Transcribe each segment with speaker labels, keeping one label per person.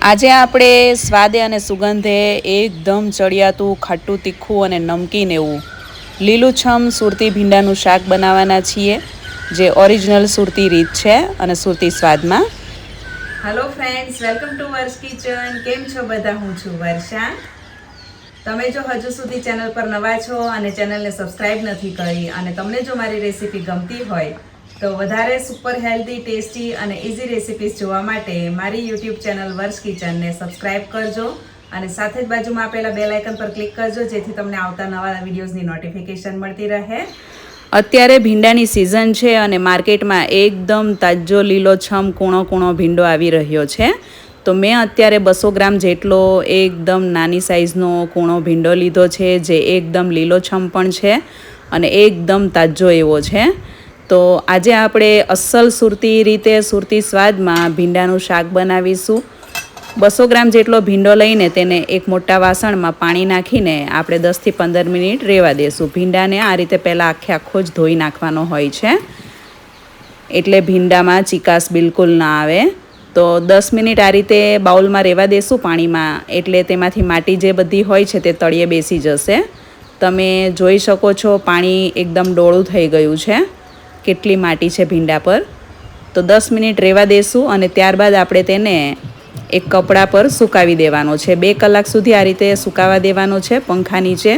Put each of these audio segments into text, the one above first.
Speaker 1: આજે આપણે સ્વાદે અને સુગંધે એકદમ ચડિયાતું ખાટું તીખું અને નમકીન એવું લીલુંછમ સુરતી ભીંડાનું શાક બનાવવાના છીએ, જે ઓરિજિનલ સુરતી રીત છે અને સુરતી સ્વાદમાં. હેલો ફ્રેન્ડ્સ, વેલકમ ટુ વર્ષ કિચન. કેમ છો બધા? હું છું વર્ષા. તમે જો હજુ સુધી ચેનલ પર નવા છો અને ચેનલને સબસ્ક્રાઈબ નથી કરી અને તમને જો મારી રેસીપી ગમતી હોય તો વધારે સુપર હેલ્ધી, ટેસ્ટી અને ઇઝી રેસિપીઝ જોવા માટે મારી યુટ્યુબ ચેનલ વર્ષ કિચનને સબસ્ક્રાઈબ કરજો અને સાથે જ બાજુમાં આપેલા બેલ આઇકન પર ક્લિક કરજો, જેથી તમને આવતા નવા વિડીયોઝની નોટિફિકેશન મળતી રહે. અત્યારે ભીંડાની સિઝન છે અને માર્કેટમાં એકદમ તાજો લીલોછમ કૂણો કૂણો ભીંડો આવી રહ્યો છે. તો મેં અત્યારે 200 ગ્રામ જેટલો એકદમ નાની સાઇઝનો કૂણો ભીંડો લીધો છે, જે એકદમ લીલોછમ પણ છે અને એકદમ તાજો એવો છે. તો આજે આપણે અસલ સુરતી રીતે, સુરતી સ્વાદમાં ભીંડાનું શાક બનાવીશું. 200 ગ્રામ જેટલો ભીંડો લઈને તેને એક મોટા વાસણમાં પાણી નાખીને આપણે 10થી 15 મિનિટ રહેવા દેશું. ભીંડાને આ રીતે પહેલાં આખો જ ધોઈ નાખવાનો હોય છે, એટલે ભીંડામાં ચીકાશ બિલકુલ ના આવે. તો 10 મિનિટ આ રીતે બાઉલમાં રહેવા દેશું પાણીમાં, એટલે તેમાંથી માટી જે બધી હોય છે તે તળિયે બેસી જશે. તમે જોઈ શકો છો પાણી એકદમ ડોળું થઈ ગયું છે, કેટલી માટી છે ભીંડા પર. તો 10 મિનિટ રહેવા દેશું અને ત્યારબાદ આપણે તેને એક કપડા પર સુકાવી દેવાનો છે. 2 કલાક સુધી આ રીતે સુકાવા દેવાનો છે પંખા નીચે,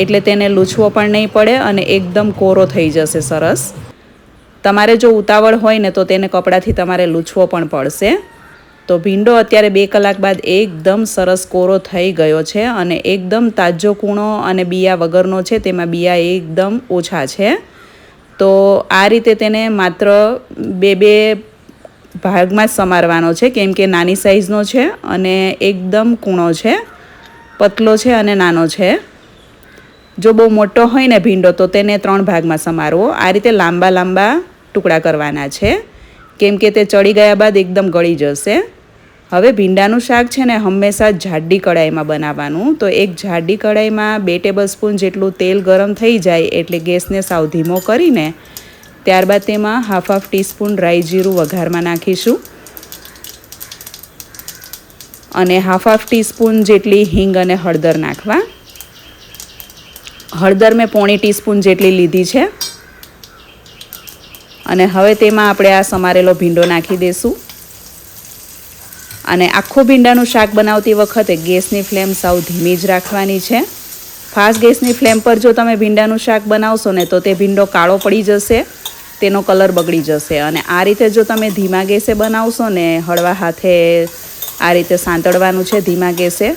Speaker 1: એટલે તેને લૂછવો પણ નહીં પડે અને એકદમ કોરો થઈ જશે સરસ. તમારે જો ઉતાવળ હોય ને તો તેને કપડાથી તમારે લૂછવો પણ પડશે. તો ભીંડો અત્યારે 2 કલાક બાદ એકદમ સરસ કોરો થઈ ગયો છે અને એકદમ તાજો કૂણો અને બિયા વગરનો છે, તેમાં બિયા એકદમ ઓછા છે. તો આ રીતે તેને માત્ર 2 ભાગમાં જ સમારવાનો છે, કેમ કે નાની સાઇઝનો છે અને એકદમ કૂણો છે, પતલો છે અને નાનો છે. જો બહુ મોટો હોય ને ભીંડો તો તેને 3 ભાગમાં સમારવો. આ રીતે લાંબા લાંબા ટુકડા કરવાના છે, કેમ કે તે ચડી ગયા બાદ એકદમ ગળી જશે. હવે ભીંડાનું શાક છે ને હંમેશા જાડી કડાઈમાં બનાવવાનું. તો એક જાડી કડાઈમાં 2 ટેબલસ્પૂન જેટલું તેલ ગરમ થઈ જાય એટલે ગેસને સાવ ધીમો કરીને ત્યારબાદ તેમાં હાફ ટીસ્પૂન રાઈ જીરું વઘારમાં નાખીશું અને હાફ ટીસ્પૂન જેટલી હિંગ અને હળદર નાખવા. હળદર મેં 1/4 ટીસ્પૂન જેટલી લીધી છે અને હવે તેમાં આપણે આ સમારેલો ભીંડો નાખી દઈશું. અને આખું ભીંડાનું શાક બનાવતી વખતે ગેસની ફ્લેમ સાવ ધીમી જ રાખવાની છે. ફાસ્ટ ગેસની ફ્લેમ પર જો તમે ભીંડાનું શાક બનાવશો ને તો તે ભીંડો કાળો પડી જશે, તેનો કલર બગડી જશે. અને આ રીતે જો તમે ધીમા ગેસે બનાવશો ને, હળવા હાથે આ રીતે સાંતળવાનું છે ધીમા ગેસે,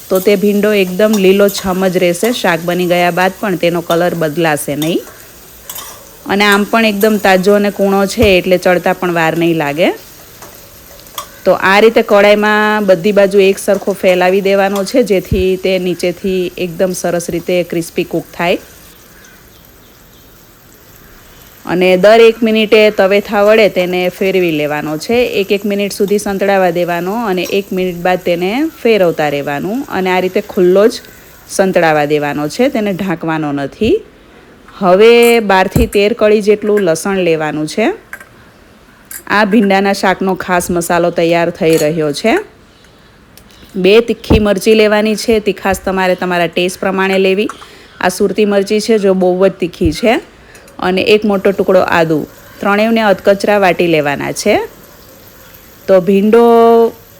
Speaker 1: તો તે ભીંડો એકદમ લીલોછમ જ રહેશે. શાક બની ગયા બાદ પણ તેનો કલર બદલાશે નહીં અને આમ પણ એકદમ તાજો અને કૂણો છે, એટલે ચડતા પણ વાર નહીં લાગે. તો આ રીતે કડાઈમાં બધી બાજુ એક સરખો ફેલાવી દેવાનો છે, જેથી તે નીચેથી એકદમ સરસ રીતે ક્રિસ્પી કૂક થાય. અને દર 1 મિનિટે તવેથા વડે તેને ફેરવી લેવાનો છે. 1 મિનિટ સુધી સંતળાવા દેવાનો અને 1 મિનિટ બાદ તેને ફેરવતા રહેવાનું અને આ રીતે ખુલ્લો જ સંતળાવા દેવાનો છે, તેને ઢાંકવાનો નથી. હવે 12 થી 13 કળી જેટલું લસણ લેવાનું છે. આ ભીંડાના શાકનો ખાસ મસાલો તૈયાર થઈ રહ્યો છે. 2 તીખી મરચી લેવાની છે. તીખાશ તમારે તમારા ટેસ્ટ પ્રમાણે લેવી. આ સુરતી મરચી છે, જો બહુ જ તીખી છે. અને 1 મોટો ટુકડો આદું, ત્રણેયને અધકચરા વાટી લેવાના છે. તો ભીંડો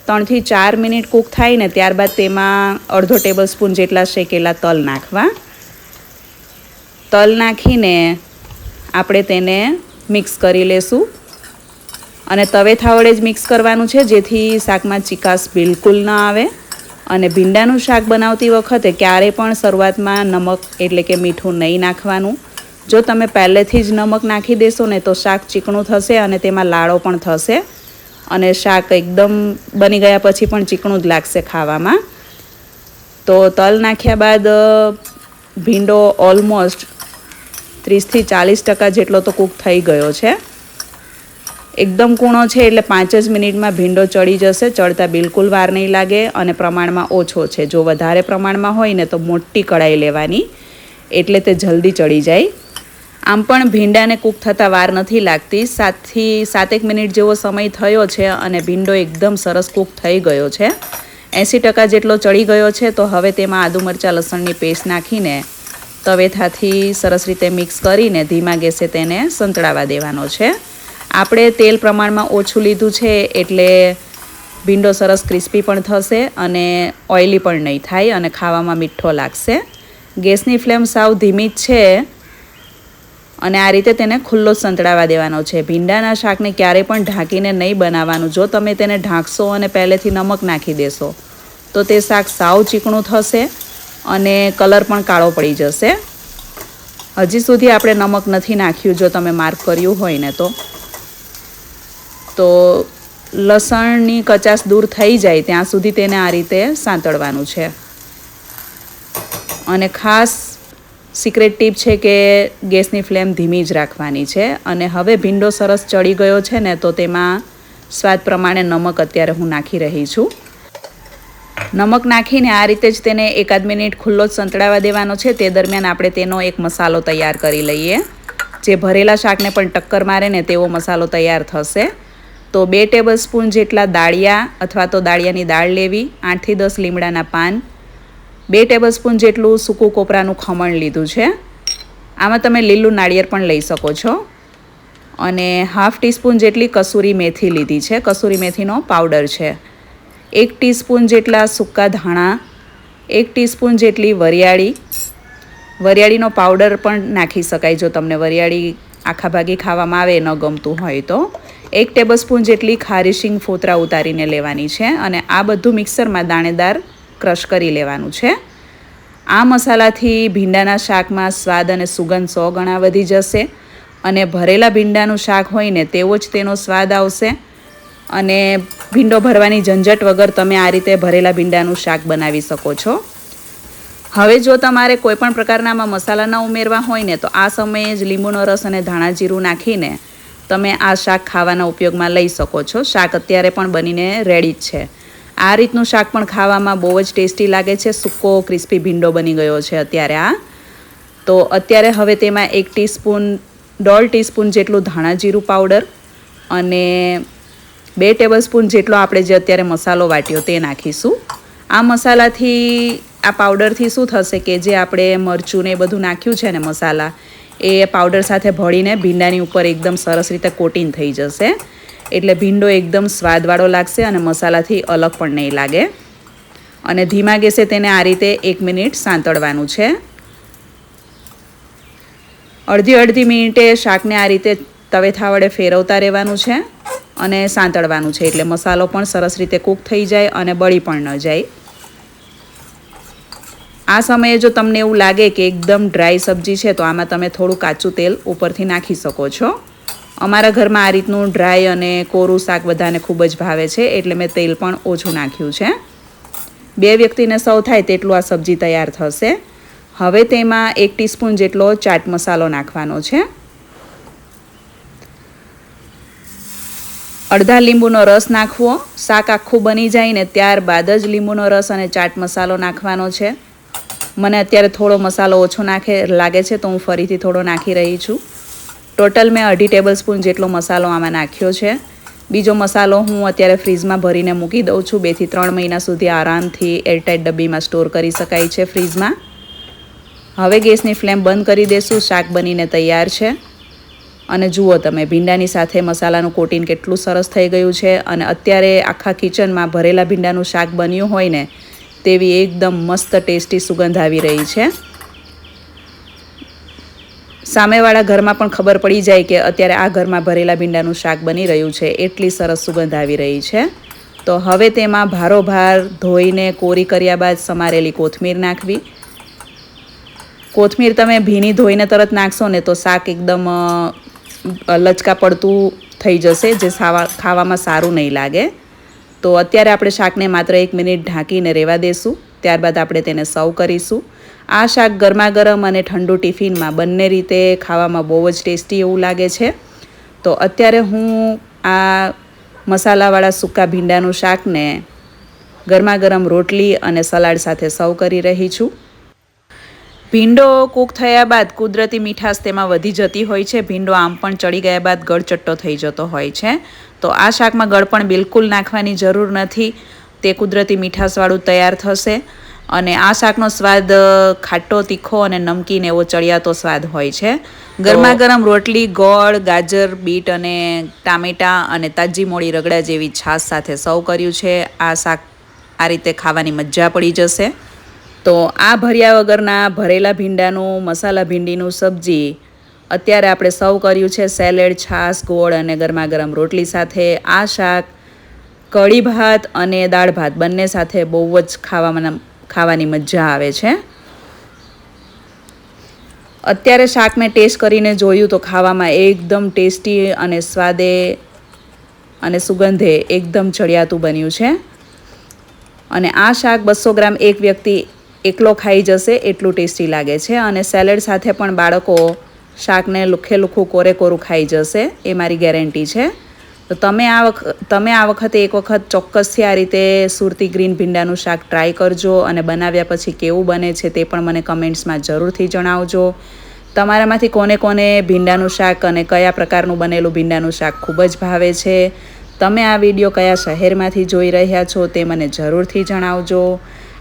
Speaker 1: 3 થી 4 મિનિટ કૂક થાય ને ત્યારબાદ તેમાં અડધો ટેબલસ્પૂન જેટલા શેકેલા તલ નાખવા. તલ નાખીને આપણે તેને મિક્સ કરી લેશું અને તવેથા વડે જ મિક્સ કરવાનું છે, જેથી શાકમાં ચીકાશ બિલકુલ ન આવે. અને ભીંડાનું શાક બનાવતી વખતે ક્યારેય પણ શરૂઆતમાં નમક એટલે કે મીઠું નહીં નાખવાનું. જો તમે પહેલેથી જ નમક નાખી દેશો ને તો શાક ચીકણું થશે અને તેમાં લાળો પણ થશે અને શાક એકદમ બની ગયા પછી પણ ચીકણું જ લાગશે ખાવામાં. તો તલ નાખ્યા બાદ ભીંડો ઓલમોસ્ટ 30 થી 40% જેટલો તો કૂક થઈ ગયો છે. એકદમ કૂણો છે એટલે 5 જ મિનિટમાં ભીંડો ચડી જશે. ચડતા બિલકુલ વાર નહીં લાગે અને પ્રમાણમાં ઓછો છે. જો વધારે પ્રમાણમાં હોય ને તો મોટી કડાઈ લેવાની, એટલે તે જલ્દી ચડી જાય. આમ પણ ભીંડાને કૂક થતાં વાર નથી લાગતી, 7 થી 7 મિનિટ જેવો સમય થયો છે અને ભીંડો એકદમ સરસ કૂક થઈ ગયો છે, 80% જેટલો ચડી ગયો છે। તો હવે તેમાં આદુ મરચાં લસણની પેસ્ટ નાખીને તવેથાથી સરસ રીતે મિક્સ કરીને ધીમા ગેસે તેને સંતળાવા દેવાનો છે। આપણે તેલ પ્રમાણમાં ઓછું લીધું છે એટલે ભીંડો સરસ ક્રિસ્પી પણ થશે અને ઓઇલી પણ નહીં થાય અને ખાવામાં મીઠો લાગશે। ગેસની ફ્લેમ સાવ ધીમી જ છે અને આ રીતે તેને ખુલ્લો સંતળાવા દેવાનો છે। ભીંડાના શાકને ક્યારેય પણ ઢાંકીને નહીં બનાવવાનું। જો તમે તેને ઢાંકશો અને પહેલેથી નમક નાખી દેશો તો તે શાક સાવ ચીકણું થશે અને કલર પણ કાળો પડી જશે। હજી સુધી આપણે નમક નથી નાખ્યું, જો તમે માર્ક કર્યું હોય ને તો લસણની કચાશ દૂર થઈ જાય ત્યાં સુધી તેને આ રીતે સાંતળવાનું છે। અને ખાસ સિક્રેટ ટીપ છે કે ગેસની ફ્લેમ ધીમી જ રાખવાની છે। અને હવે ભીંડો સરસ ચડી ગયો છે ને તો તેમાં સ્વાદ પ્રમાણે નમક અત્યારે હું નાખી રહી છું। નમક નાખીને આ રીતે જ તેને 1 મિનિટ ખુલ્લો જ સંતળાવા દેવાનો છે। તે દરમિયાન આપણે તેનો એક મસાલો તૈયાર કરી લઈએ, જે ભરેલા શાકને પણ ટક્કર મારે ને તેવો મસાલો તૈયાર થશે। તો 2 ટેબલસ્પૂન જેટલા દાળિયા અથવા તો દાળિયાની દાળ લેવી, 8 થી 10 લીમડાના પાન, 2 ટેબલસ્પૂન જેટલું સૂકું કોપરાનું ખમણ લીધું છે। આમાં તમે લીલું નાળિયેર પણ લઈ શકો છો। અને ½ ટીસ્પૂન જેટલી કસૂરી મેથી લીધી છે, કસૂરી મેથીનો પાવડર છે। 1 ટીસ્પૂન જેટલા સૂકા ધાણા, 1 ટીસ્પૂન જેટલી વરિયાળી, વરિયાળીનો પાવડર પણ નાખી શકાય જો તમને વરિયાળી આખા ભાગી ખાવામાં આવે ન ગમતું હોય તો। 1 ટેબલસ્પૂન જેટલી ખારી શીંગ ફોતરા ઉતારીને લેવાની છે અને આ બધું મિક્સરમાં દાણેદાર ક્રશ કરી લેવાનું છે। આ મસાલાથી ભીંડાના શાકમાં સ્વાદ અને સુગંધ 100 ગણા વધી જશે અને ભરેલા ભીંડાનું શાક હોય ને તેવો જ તેનો સ્વાદ આવશે। અને ભીંડો ભરવાની ઝંઝટ વગર તમે આ રીતે ભરેલા ભીંડાનું શાક બનાવી શકો છો। હવે જો તમારે કોઈપણ પ્રકારનામાં મસાલા ન ઉમેરવા હોય ને તો આ સમયે જ લીંબુનો રસ અને ધાણા જીરું નાખીને તમે આ શાક ખાવાના ઉપયોગમાં લઈ શકો છો। શાક અત્યારે પણ બનીને રેડી જ છે। આ રીતનું શાક પણ ખાવામાં બહુ જ ટેસ્ટી લાગે છે। સૂકો ક્રિસ્પી ભીંડો બની ગયો છે અત્યારે આ। તો અત્યારે હવે તેમાં 1 ટીસ્પૂન 1.5 ટીસ્પૂન જેટલું ધાણા જીરું પાવડર અને 2 ટેબલસ્પૂન જેટલો આપણે જે અત્યારે મસાલો વાટ્યો તે નાખીશું। આ મસાલાથી આ પાવડરથી શું થશે કે જે આપણે મરચું ને એ બધું નાખ્યું છે ને મસાલા, એ પાવડર સાથે ભળીને ભીંડાની ઉપર એકદમ સરસ રીતે કોટિંગ થઈ જશે। એટલે ભીંડો એકદમ સ્વાદવાળો લાગશે અને મસાલાથી અલગ પણ નહીં લાગે। અને ધીમા ગેસે તેને આ રીતે 1 મિનિટ સાંતળવાનું છે। અડધી મિનિટે શાકને આ રીતે તવેથા વડે ફેરવતા રહેવાનું છે અને સાંતળવાનું છે, એટલે મસાલો પણ સરસ રીતે કૂક થઈ જાય અને બળી પણ ન જાય। આ સમયે જો તમને એવું લાગે કે એકદમ ડ્રાય સબ્જી છે તો આમાં તમે થોડું કાચું તેલ ઉપરથી નાખી શકો છો। અમારા ઘરમાં આ રીતનું ડ્રાય અને કોરું શાક બધાને ખૂબ જ ભાવે છે એટલે મેં તેલ પણ ઓછું નાખ્યું છે। 2 વ્યક્તિને સર્વ થાય તેટલું આ સબ્જી તૈયાર થશે। હવે તેમાં 1 ટીસ્પૂન જેટલો ચાટ મસાલો નાખવાનો છે, અડધા લીંબુનો રસ નાખવો। શાક આખું બની જાય ને ત્યારબાદ જ લીંબુનો રસ અને ચાટ મસાલો નાખવાનો છે। મને અત્યારે થોડો મસાલો ઓછો લાગે છે તો હું ફરીથી થોડો નાખી રહી છું। ટોટલ મેં 1/2 ટેબલસ્પૂન જેટલો મસાલો આમાં નાખ્યો છે। બીજો મસાલો હું અત્યારે ફ્રીઝમાં ભરીને મૂકી દઉં છું। 2 થી 3 મહિના સુધી આરામથી એરટાઇટ ડબ્બીમાં સ્ટોર કરી શકાય છે ફ્રીઝમાં। હવે ગેસની ફ્લેમ બંધ કરી દેશું। શાક બનીને તૈયાર છે અને જુઓ તમે ભીંડાની સાથે મસાલાનું કોટિંગ કેટલું સરસ થઈ ગયું છે અને અત્યારે આખા કિચનમાં ભરેલા ભીંડાનું શાક બન્યું હોય ને તેવી એકદમ મસ્ત ટેસ્ટી સુગંધ આવી રહી છે। સામેવાળા ઘરમાં પણ ખબર પડી જાય કે અત્યારે આ ઘરમાં ભરેલા ભીંડાનું શાક બની રહ્યું છે, એટલી સરસ સુગંધ આવી રહી છે। તો હવે તેમાં ભારોભાર ધોઈને કોરી કર્યા બાદ સમારેલી કોથમીર નાખવી। કોથમીર તમે ભીની ધોઈને તરત નાખશો ને તો શાક એકદમ લચકા પડતું થઈ જશે, જે ખાવામાં સારું નહીં લાગે। તો અત્યારે આપણે શાકને માત્ર 1 મિનિટ ઢાંકીને રહેવા દેશું, ત્યારબાદ આપણે તેને સર્વ કરીશું। આ શાક ગરમા ગરમ અને ઠંડુ ટિફિનમાં બંને રીતે ખાવામાં બહુ જ ટેસ્ટી એવું લાગે છે। તો અત્યારે હું આ મસાલાવાળા સૂકા ભીંડાનું શાકને ગરમા ગરમ રોટલી અને સલાડ સાથે સર્વ કરી રહી છું। ભીંડો કૂક થયા બાદ કુદરતી મીઠાશ તેમાં વધી જતી હોય છે. ભીંડો આમ પણ ચડી ગયા બાદ ગળચટ્ટો થઈ જતો હોય છે. તો આ શાકમાં ગળ પણ બિલકુલ નાખવાની જરૂર નથી. તે કુદરતી મીઠાશવાળું તૈયાર થશે અને આ શાકનો સ્વાદ ખાટો, તીખો અને નમકીન એવો ચડિયાતો સ્વાદ હોય છે. ગરમા ગરમ રોટલી, ગોળ, ગાજર, બીટ અને ટામેટાં અને તાજી મોળી રગડા જેવી છાશ સાથે સર્વ કર્યું છે. આ શાક આ રીતે ખાવાની મજા પડી જશે. તો આ ભર્યા વગરના ભરેલા ભીંડાનું મસાલા ભીંડીનું સબ્જી અત્યારે આપણે સર્વ કર્યું છે સેલેડ, છાશ, ગોળ અને ગરમા ગરમ રોટલી સાથે. આ શાક કઢી ભાત અને દાળ ભાત બંને સાથે બહુ જ ખાવાની મજા આવે છે. અત્યારે શાક મેં ટેસ્ટ કરીને જોયું તો ખાવામાં એકદમ ટેસ્ટી અને સ્વાદે અને સુગંધે એકદમ ચડિયાતું બન્યું છે. અને આ શાક 200 ગ્રામ એક વ્યક્તિ એકલો ખાઈ જશે એટલું ટેસ્ટી લાગે છે. અને સેલેડ સાથે પણ બાળકો શાકને લુખ્ખું કોરે કોરું ખાઈ જશે, એ મારી ગેરંટી છે. તો તમે આ વખતે એક વખત ચોક્કસથી આ રીતે સુરતી ગ્રીન ભીંડાનું શાક ટ્રાય કરજો અને બનાવ્યા પછી કેવું બને છે તે પણ મને કમેન્ટ્સમાં જરૂરથી જણાવજો. તમારામાંથી કોને કોને ભીંડાનું શાક અને કયા પ્રકારનું બનેલું ભીંડાનું શાક ખૂબ જ ભાવે છે. તમે આ વિડીયો કયા શહેરમાંથી જોઈ રહ્યા છો તે મને જરૂરથી જણાવજો.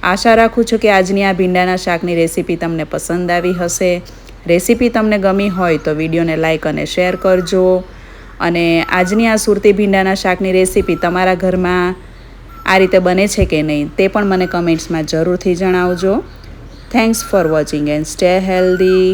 Speaker 1: આશા રાખું છું કે આજની આ ભીંડાના શાકની રેસીપી તમને પસંદ આવી હશે. રેસીપી તમને ગમી હોય તો વિડીયોને લાઇક અને શેર કરજો. અને આજની આ સુરતી ભીંડાના શાકની રેસીપી તમારા ઘરમાં આ રીતે બને છે કે નહીં તે પણ મને કમેન્ટ્સમાં જરૂરથી જણાવજો. Thanks for watching and stay healthy.